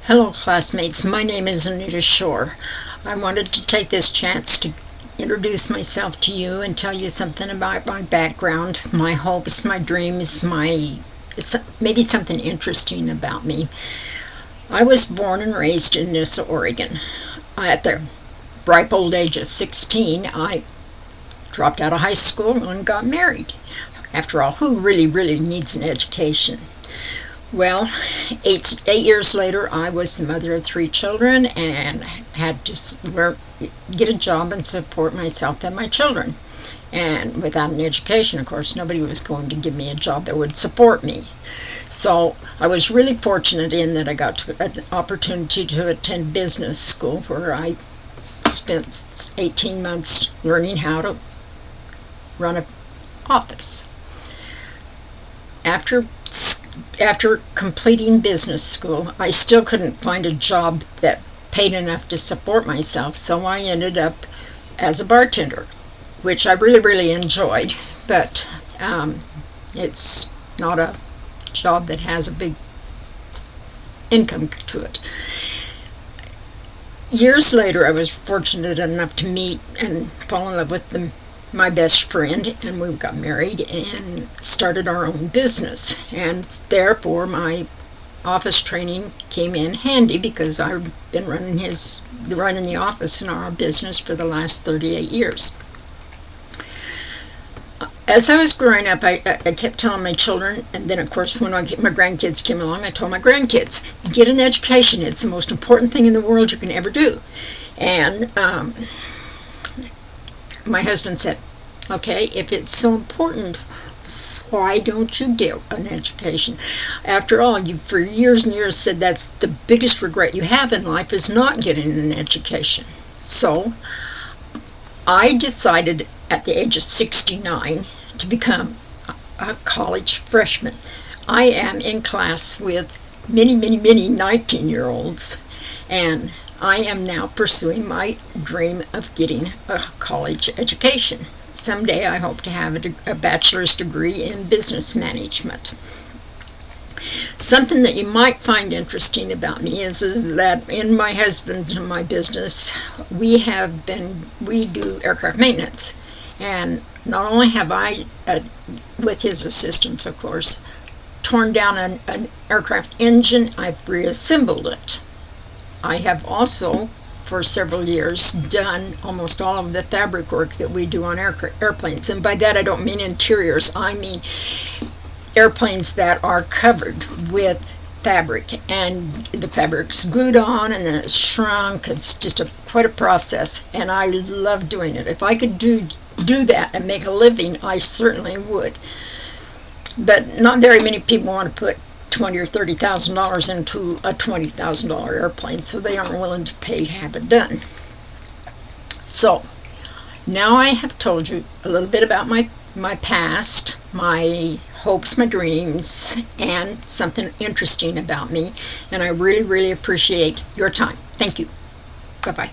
Hello classmates, my name is Anita. I wanted to take this chance to introduce myself to you and tell you something about my background, my hopes, my dreams, maybe something interesting about me. I was born and raised in Nyssa, Oregon. At the ripe old age of 16, I dropped out of high school and got married. After all, who really needs an education? Well, eight years later, I was the mother of 3 children and had to get a job and support myself and my children. And without an education, of course, nobody was going to give me a job that would support me. So I was really fortunate in that I got an opportunity to attend business school, where I spent 18 months learning how to run an office. After completing business school, I still couldn't find a job that paid enough to support myself, so I ended up as a bartender, which I really enjoyed, but it's not a job that has a big income to it. Years later, I was fortunate enough to meet and fall in love with my best friend, and we got married and started our own business, and therefore my office training came in handy, because I've been running the office in our business for the last 38 years. As I was growing up, I kept telling my children, and then of course when my grandkids came along, I told my grandkids, get an education. It's the most important thing in the world you can ever do. And my husband said, okay, if it's so important, why don't you get an education? After all, you for years and years said that's the biggest regret you have in life, is not getting an education. So I decided at the age of 69 to become a college freshman. I am in class with many 19-year-olds, and I am now pursuing my dream of getting a college education. Someday I hope to have a bachelor's degree in business management. Something that you might find interesting about me is that in my husband's and my business, we do aircraft maintenance. And not only have I, with his assistance of course, torn down an aircraft engine, I've reassembled it. I have also, for several years, done almost all of the fabric work that we do on airplanes. And by that I don't mean interiors, I mean airplanes that are covered with fabric, and the fabric's glued on and then it's shrunk. It's just quite a process, and I love doing it. If I could do that and make a living, I certainly would. But not very many people want to put $20,000 or $30,000 into a $20,000 airplane, so they aren't willing to pay to have it done. So now I have told you a little bit about my past, my hopes, my dreams, and something interesting about me, and I really appreciate your time. Thank you. Bye-bye.